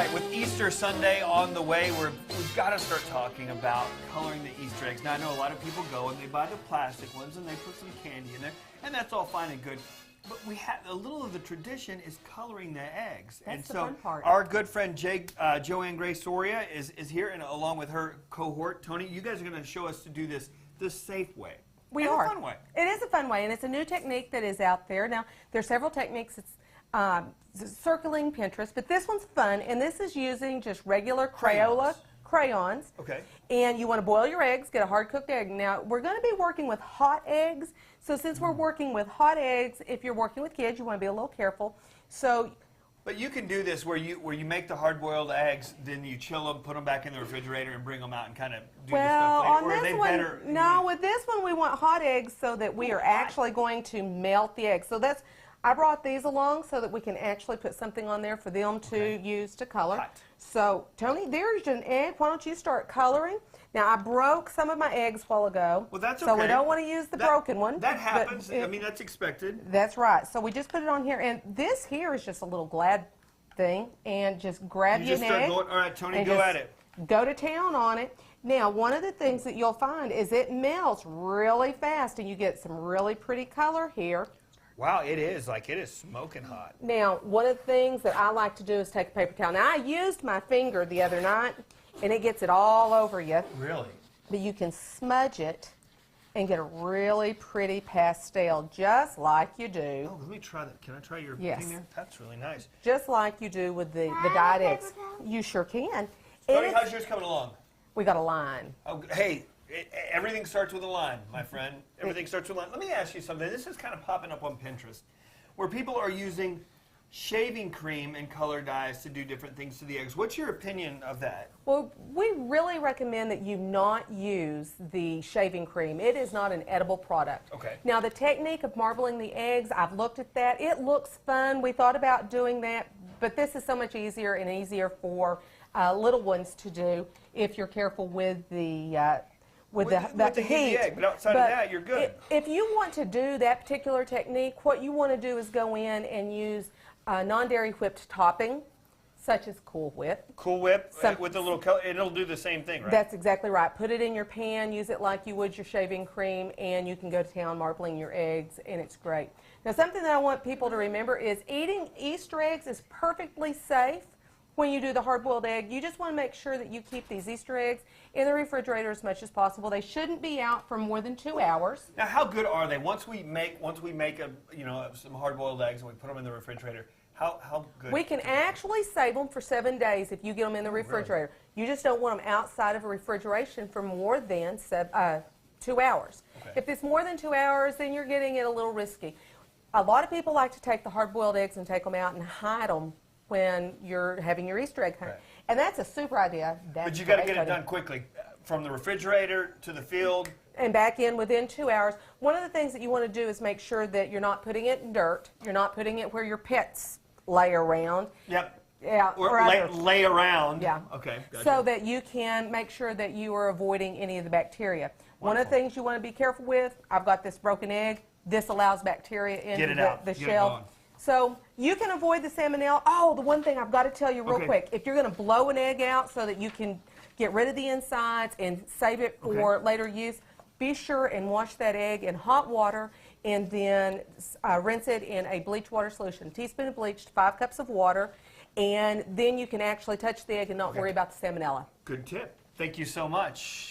right, with Easter Sunday on the way, we've got to start talking about coloring the Easter eggs. Now, I know a lot of people go and they buy the plastic ones and they put some candy in there, and that's all fine and good. But we have a little of the tradition is coloring the eggs. That's the fun part. Our good friend Joanne Gray Soria is here, and along with her cohort, Tony, you guys are going to show us to do this the safe way. We and are. a fun way. It is a fun way, and it's a new technique that is out there. Now, there's several techniques. It's circling Pinterest, but this one's fun, and this is using just regular Crayola crayons. Okay. And you want to boil your eggs, get a hard-cooked egg. Now, we're going to be working with hot eggs, so since we're working with hot eggs, if you're working with kids, you want to be a little careful. So. But you can do this where you make the hard-boiled eggs, then you chill them, put them back in the refrigerator, and bring them out and kind of do the stuff later. On this one, no, with this one we want hot eggs so that we are actually going to melt the eggs. So that's, I brought these along so that we can actually put something on there for them to use to color. Hot. So, Tony, there's an egg. Why don't you start coloring? Now, I broke some of my eggs a while ago. Well, that's okay. So we don't want to use the broken one. That happens. I mean, that's expected. That's right. So we just put it on here, and this here is just a little Glad thing, and just grab you an egg. All right, Tony, go at it. Go to town on it. Now, one of the things that you'll find is it melts really fast, and you get some really pretty color here. Wow, it is smoking hot. Now, one of the things that I like to do is take a paper towel. Now, I used my finger the other night, and it gets it all over you. Really? But you can smudge it and get a really pretty pastel, just like you do. Oh, let me try that. Can I try your Yes. thing there? That's really nice. Just like you do with the dyed eggs. You sure can. Tony, how's yours coming along? We got a line. Oh, hey, everything starts with a line, my friend. Everything starts with a line. Let me ask you something. This is kind of popping up on Pinterest, where people are using shaving cream and color dyes to do different things to the eggs. What's your opinion of that? Well, we really recommend that you not use the shaving cream. It is not an edible product. Okay. Now, the technique of marbling the eggs, I've looked at that. It looks fun. We thought about doing that, but this is so much easier and easier for little ones to do if you're careful with the with the heat. Egg, but outside of that, you're good. If you want to do that particular technique, what you want to do is go in and use non-dairy whipped topping, such as Cool Whip. Cool Whip with a little color, it'll do the same thing, right? That's exactly right. Put it in your pan, use it like you would your shaving cream, and you can go to town marbling your eggs, and it's great. Now, something that I want people to remember is eating Easter eggs is perfectly safe when you do the hard-boiled egg. You just want to make sure that you keep these Easter eggs in the refrigerator as much as possible. They shouldn't be out for more than 2 hours. Now, how good are they? Once we make some hard-boiled eggs and we put them in the refrigerator, how good? We can actually save them for 7 days if you get them in the refrigerator. Really? You just don't want them outside of a refrigeration for more than 2 hours. Okay. If it's more than 2 hours, then you're getting it a little risky. A lot of people like to take the hard-boiled eggs and take them out and hide them when you're having your Easter egg hunt. Right. And that's a super idea. But you got to get it done quickly, from the refrigerator to the field. And back in within 2 hours. One of the things that you want to do is make sure that you're not putting it in dirt. You're not putting it where your pets lay around. Yep. Yeah. Or lay around. Yeah. Okay. Gotcha. So that you can make sure that you are avoiding any of the bacteria. Wonderful. One of the things you want to be careful with, I've got this broken egg. This allows bacteria into the shell. So you can avoid the salmonella. Oh, the one thing I've got to tell you real quick. If you're going to blow an egg out so that you can get rid of the insides and save it for later use, be sure and wash that egg in hot water and then rinse it in a bleach water solution. A teaspoon of bleach, 5 cups of water, and then you can actually touch the egg and not worry about the salmonella. Good tip. Thank you so much.